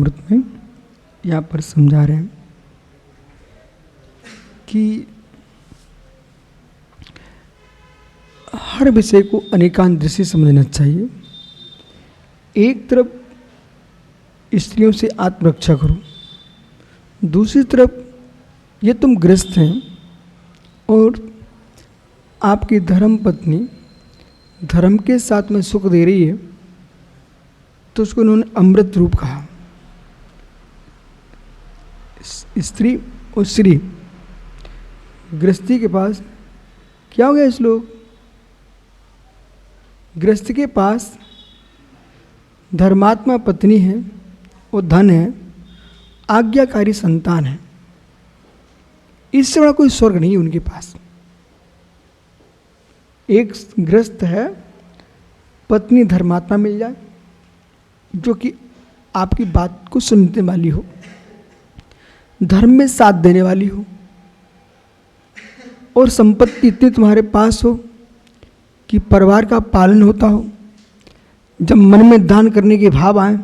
अमृत में यहाँ पर समझा रहे हैं कि हर विषय को अनेकांत दृष्टि से समझना चाहिए। एक तरफ स्त्रियों से आत्मरक्षा करो, दूसरी तरफ ये तुम गृहस्थ हैं और आपकी धर्म पत्नी धर्म के साथ में सुख दे रही है, तो उसको उन्होंने अमृत रूप कहा। स्त्री और श्री गृहस्थी के पास क्या हो गया? इस लोग गृहस्थ के पास धर्मात्मा पत्नी है और धन है, आज्ञाकारी संतान है। इससे बड़ा कोई स्वर्ग नहीं है उनके पास। एक गृहस्थ है, पत्नी धर्मात्मा मिल जाए जो कि आपकी बात को सुनने वाली हो, धर्म में साथ देने वाली हो, और संपत्ति इतनी तुम्हारे पास हो कि परिवार का पालन होता हो। जब मन में दान करने के भाव आए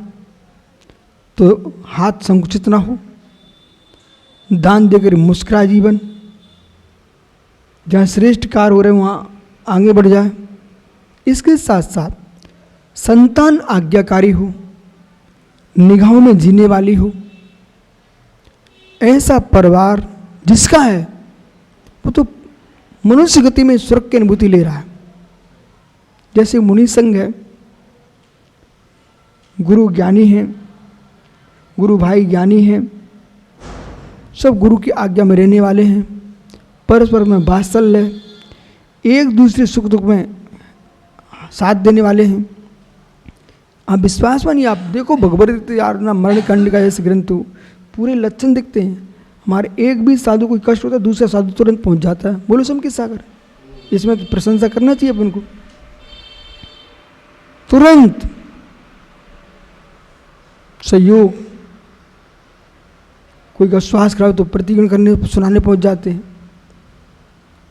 तो हाथ संकुचित ना हो, दान देकर मुस्कुराए जीवन, जहाँ श्रेष्ठ कार्य हो रहे वहाँ आगे बढ़ जाए। इसके साथ साथ संतान आज्ञाकारी हो, निगाहों में जीने वाली हो। ऐसा परिवार जिसका है वो तो मनुष्य गति में स्वर्ग की अनुभूति ले रहा है। जैसे मुनि संघ है, गुरु ज्ञानी हैं, गुरु भाई ज्ञानी हैं, सब गुरु की आज्ञा में रहने वाले हैं, परस्पर में वात्सल्य है, एक दूसरे सुख दुख में साथ देने वाले हैं। आप विश्वास मानिए, आप देखो भगवद गीता ना मरण खंड का जैसे ग्रंथ पूरे लक्षण दिखते हैं। हमारे एक भी साधु कोई कष्ट होता है, दूसरा साधु तुरंत पहुंच जाता है। बोलो सम किस सागर, इसमें तो प्रशंसा करना चाहिए अपन को। तुरंत सहयोग, कोई का श्वास खराब तो प्रतिगुण करने सुनाने पहुंच जाते हैं।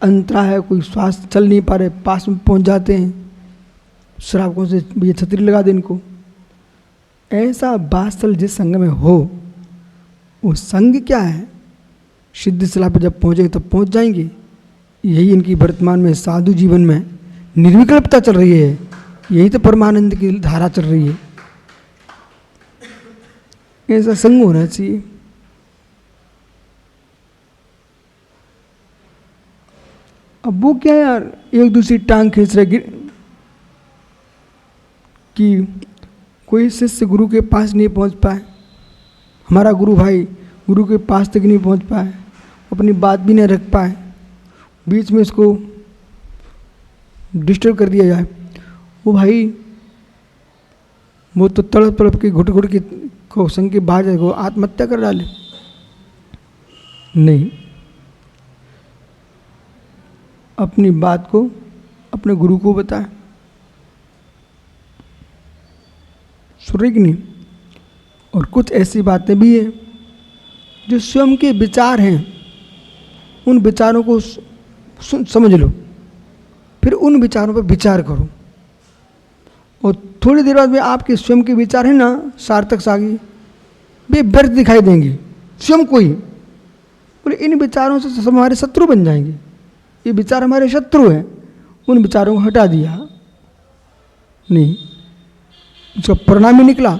अंतरा है, कोई श्वास चल नहीं पा रहे, पास में पहुंच जाते हैं। श्रावकों से ये छतरी लगा दे इनको। ऐसा वात्सल्य जिस संग में हो, वो संग क्या है? सिद्ध सलाह पर जब पहुंचेंगे तब पहुंच जाएंगे। यही इनकी वर्तमान में साधु जीवन में निर्विकल्पता चल रही है। यही तो परमानंद की धारा चल रही है। ऐसा संग होना चाहिए। अब वो क्या यार, एक दूसरी टांग खींच रहे कि कोई शिष्य गुरु के पास नहीं पहुंच पाए, हमारा गुरु भाई गुरु के पास तक नहीं पहुंच पाए, अपनी बात भी नहीं रख पाए, बीच में इसको डिस्टर्ब कर दिया जाए। वो भाई वो तो तड़प तड़प के घुट घुट के को संग के बाहर जाए, आत्महत्या कर डाले। नहीं, अपनी बात को अपने गुरु को बताए। सुन कि नहीं? और कुछ ऐसी बातें भी हैं जो स्वयं के विचार हैं, उन विचारों को समझ लो, फिर उन विचारों पर विचार करो। और थोड़ी देर बाद में आपके स्वयं के विचार हैं ना, सार्थक सागी वे व्यर्थ दिखाई देंगे स्वयं को ही। बोले इन विचारों से सब हमारे शत्रु बन जाएंगे, ये विचार हमारे शत्रु हैं, उन विचारों को हटा दिया। नहीं, उसका परिणाम ही निकला।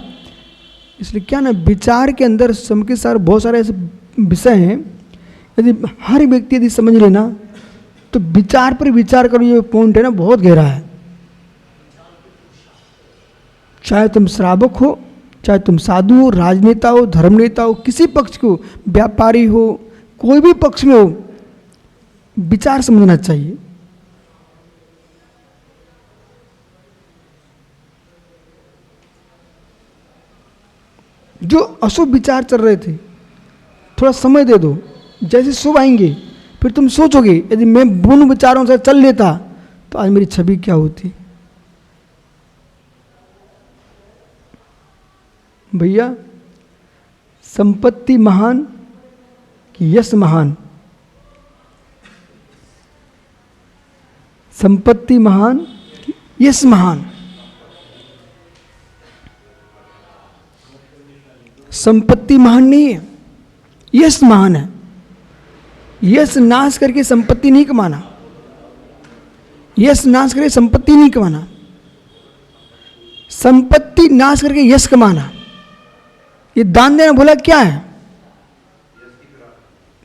इसलिए क्या ना, विचार के अंदर सम के सारे बहुत सारे ऐसे विषय हैं, यदि हर व्यक्ति यदि समझ लेना तो विचार पर विचार करो, ये पॉइंट है ना बहुत गहरा है। चाहे तुम श्रावक हो, चाहे तुम साधु हो, राजनेता हो, धर्मनेता हो, किसी पक्ष को, व्यापारी हो, कोई भी पक्ष में हो, विचार समझना चाहिए। जो अशुभ विचार चल रहे थे, थोड़ा समय दे दो, जैसे शुभ आएंगे फिर तुम सोचोगे यदि मैं उन विचारों से चल लेता तो आज मेरी छवि क्या होती। भैया, संपत्ति महान कि यश महान? संपत्ति महान कि यश महान? संपत्ति महान नहीं है, यश महान है। यश नाश करके संपत्ति नहीं कमाना, यश नाश करके संपत्ति नहीं कमाना, संपत्ति नाश करके यश कमाना। ये दान देना बोला क्या है?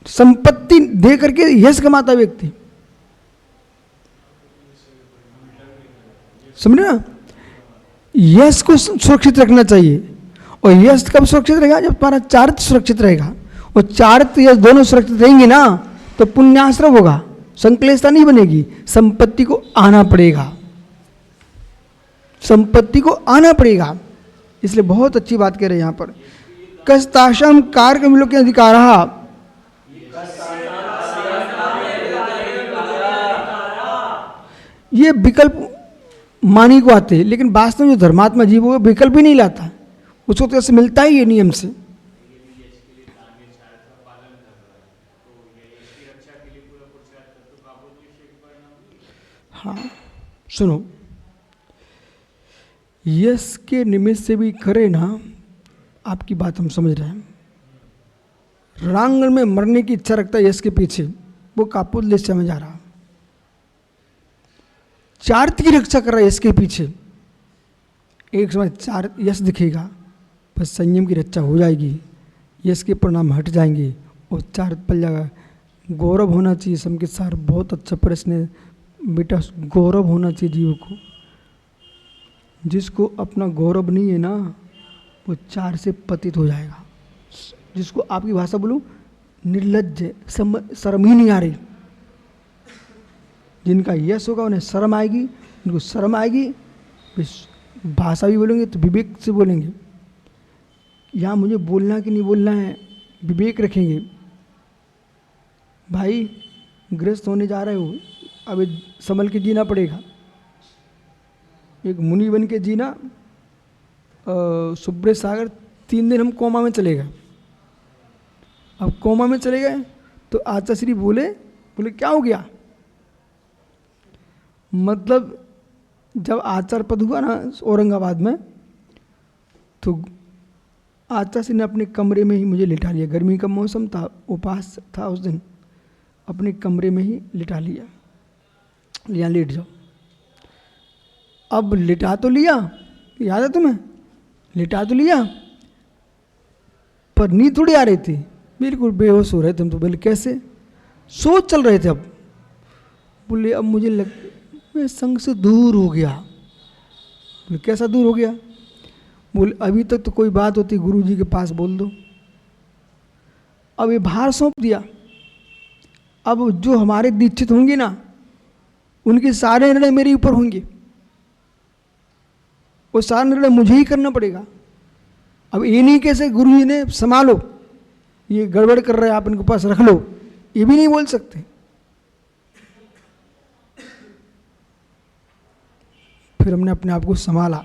संपत्ति दे करके यश कमाता व्यक्ति, समझे ना? यश को सुरक्षित रखना चाहिए। और यश कब सुरक्षित रहेगा? जब तुम्हारा चारित्र सुरक्षित रहेगा। और चारित्र यश दोनों सुरक्षित रहेंगे ना तो पुण्याश्रम होगा, संकलेशता नहीं बनेगी। संपत्ति को आना पड़ेगा, संपत्ति को आना पड़ेगा। इसलिए बहुत अच्छी बात कह रहे हैं यहां पर, कस्ताशम कार्य विलोक अधिकार। ये विकल्प मानी को आते हैं, लेकिन वास्तव में जो धर्मात्मा जीव वो विकल्प ही नहीं लाता, उसको तो ऐसे मिलता ही है नियम से। हाँ सुनो, यश के निमित्त से भी करे ना, आपकी बात हम समझ रहे हैं। रणांगण में मरने की इच्छा रखता है यश के पीछे, वो कापुरुष से में जा रहा, चारित्र की रक्षा कर रहा है यश के पीछे। एक समय चार यश दिखेगा, बस संयम की रक्षा हो जाएगी, यश के परिणाम हट जाएंगे और चारित्र पल जाएगा। गौरव होना चाहिए सबके साथ। बहुत अच्छा प्रश्न है बेटा, गौरव होना चाहिए जीव को। जिसको अपना गौरव नहीं है ना, वो चार से पतित हो जाएगा। जिसको आपकी भाषा बोलूं निर्लज्ज, शर्म ही नहीं आ रही। जिनका यश होगा उन्हें शर्म आएगी, उनको शर्म आएगी। भाषा भी बोलेंगे तो विवेक से बोलेंगे, यहाँ मुझे बोलना कि नहीं बोलना है, विवेक रखेंगे। भाई गृहस्थ होने जा रहे हो, अब संभल के जीना पड़ेगा। एक मुनि बन के जीना। सुब्रत सागर 3 दिन हम कोमा में चले गए। अब कोमा में चले गए तो आचार्य श्री बोले क्या हो गया? मतलब जब आचार्य पद हुआ ना औरंगाबाद में, तो आचार्य श्री ने अपने कमरे में ही मुझे लिटा लिया। गर्मी का मौसम था, उपवास था उस दिन, अपने कमरे में ही लिटा लिया, यहाँ लेट जाओ। अब लिटा तो लिया, याद है तुम्हें? लिटा तो लिया, पर नींद थोड़ी आ रही थी, बिल्कुल बेहोश हो रहे थे हम तो। बोले कैसे? सोच चल रहे थे। अब बोले अब मुझे मैं संग से दूर हो गया। बोले कैसा दूर हो गया? बोले अभी तक तो कोई बात होती गुरु जी के पास बोल दो, अब ये भार सौंप दिया। अब जो हमारे दीक्षित होंगे ना, उनके सारे निर्णय मेरे ऊपर होंगे, वो सारा निर्णय मुझे ही करना पड़ेगा। अब ये नहीं कैसे गुरु जी ने संभालो, ये गड़बड़ कर रहे हैं आप इनके पास रख लो, ये भी नहीं बोल सकते। फिर हमने अपने आप को संभाला,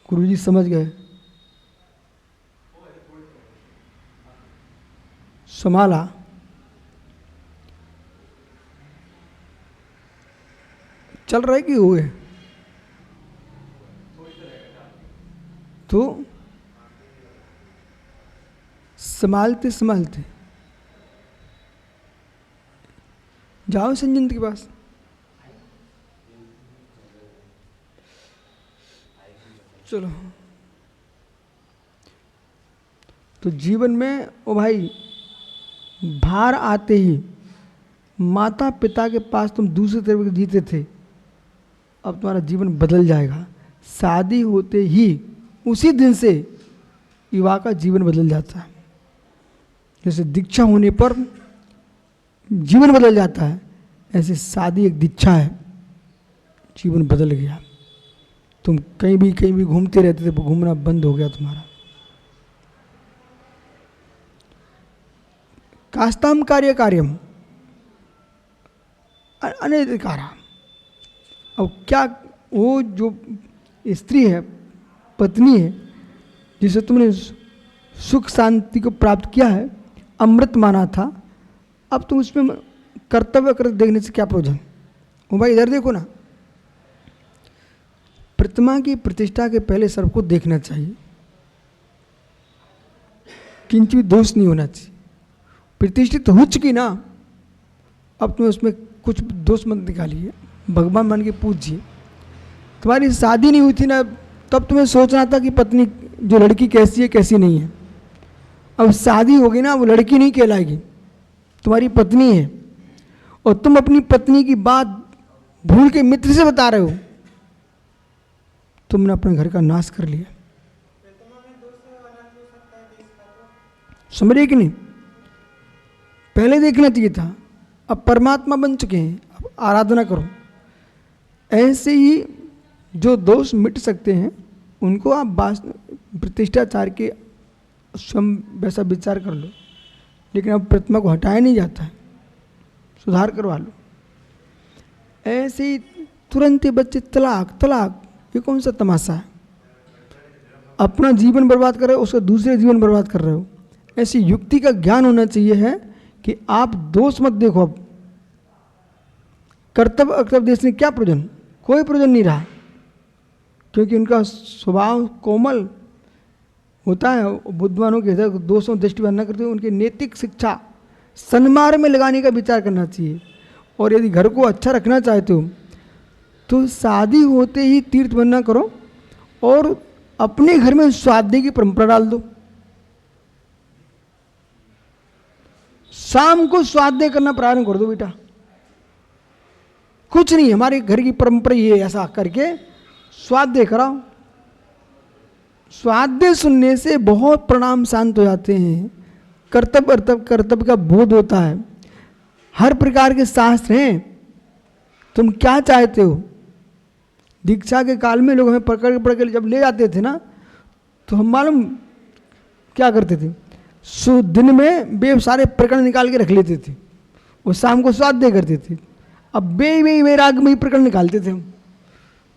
गुरु जी समझ गए, संभाला। चल रहे कि हुए तो संभालते संभालते जाओ संजय के पास। चलो, तो जीवन में ओ भाई भार आते ही माता पिता के पास तुम दूसरे तरीके जीते थे, अब तुम्हारा जीवन बदल जाएगा। शादी होते ही उसी दिन से युवा का जीवन बदल जाता है। जैसे दीक्षा होने पर जीवन बदल जाता है, ऐसे शादी एक दीक्षा है, जीवन बदल गया। तुम कहीं भी घूमते रहते थे, घूमना बंद हो गया तुम्हारा। कास्ताम कार्य कार्यम अनधिकारा। अब क्या वो जो स्त्री है, पत्नी है, जिसे तुमने सुख शांति को प्राप्त किया है, अमृत माना था, अब तुम उसमें कर्तव्य कर देखने से क्या प्रयोजन? वो भाई इधर देखो ना, प्रतिमा की प्रतिष्ठा के पहले सबको देखना चाहिए। किंचित भी दोष नहीं होना चाहिए। प्रतिष्ठित हो चुकी ना, अब तुम्हें उसमें कुछ दोष मत निकालिए, भगवान मान के पूजिए। तुम्हारी शादी नहीं हुई थी ना, तब तुम्हें सोचना था कि पत्नी जो लड़की कैसी है कैसी नहीं है। अब शादी हो गई ना, वो लड़की नहीं कहलाएगी, तुम्हारी पत्नी है। और तुम अपनी पत्नी की बात भूल के मित्र से बता रहे हो, तुमने अपने घर का नाश कर लिया। समझ रहे कि नहीं? पहले देखना चाहिए था, अब परमात्मा बन चुके हैं, अब आराधना करो। ऐसे ही जो दोष मिट सकते हैं उनको आप प्रतिष्ठाचार के स्वयं वैसा विचार कर लो, लेकिन अब प्रतिमा को हटाया नहीं जाता है, सुधार करवा लो। ऐसे ही तुरंत ही बच्चे तलाक तलाक, ये कौन सा तमाशा है? अपना जीवन बर्बाद कर रहे हो, उसका दूसरे जीवन बर्बाद कर रहे हो। ऐसी युक्ति का ज्ञान होना चाहिए है कि आप दोष मत देखो। अब कर्तव्य अकर्तव्य देश ने क्या प्रयोजन? कोई प्रयोजन नहीं रहा, क्योंकि उनका स्वभाव कोमल होता है। बुद्धवानों के हृदय दोषों दृष्टिपात न करते हुए उनकी नैतिक शिक्षा सन्मार्ग में लगाने का विचार करना चाहिए। और यदि घर को अच्छा रखना चाहते हो तो शादी होते ही तीर्थ बंदना करो और अपने घर में स्वाध्याय की परंपरा डाल दो। शाम को स्वाध्याय करना प्रारंभ कर दो बेटा। कुछ नहीं, हमारे घर की परंपरा ये, ऐसा करके स्वाध्याय कराओ। स्वाध्याय सुनने से बहुत परिणाम शांत हो जाते हैं। कर्तव्य का बोध होता है। हर प्रकार के शास्त्र हैं, तुम क्या चाहते हो। दीक्षा के काल में लोग हमें पकड़ के जब ले जाते थे ना, तो हम मालूम क्या करते थे, दिन में बे सारे प्रकरण निकाल के रख लेते थे और शाम को स्वाध्याय करते थे। अब बे राग में ही प्रकरण निकालते थे हम।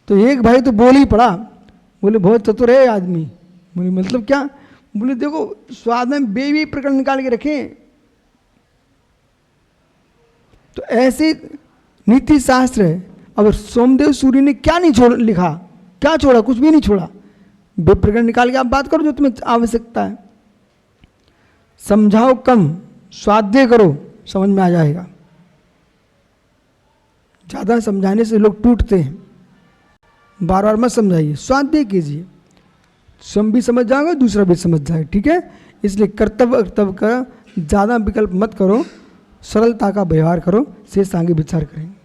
तो एक भाई तो बोल ही पड़ा, बोले बहुत चतुर है आदमी। बोले मतलब क्या? बोले देखो स्वाद में बे प्रकरण निकाल के रखें। तो ऐसे नीति शास्त्र है। अब सोमदेव सूरी ने क्या नहीं लिखा, क्या छोड़ा? कुछ भी नहीं छोड़ा। बे प्रकरण निकाल के आप बात करो जो तुम्हें आवश्यकता है। समझाओ कम, स्वाध्याय करो, समझ में आ जाएगा। ज़्यादा समझाने से लोग टूटते हैं। बार बार मत समझाइए, स्वाध्याय कीजिए, स्वयं भी समझ जाओगे, दूसरा भी समझ जाए। ठीक है? इसलिए कर्तव्य का ज़्यादा विकल्प मत करो, सरलता का व्यवहार करो। शेष आगे विचार करेंगे।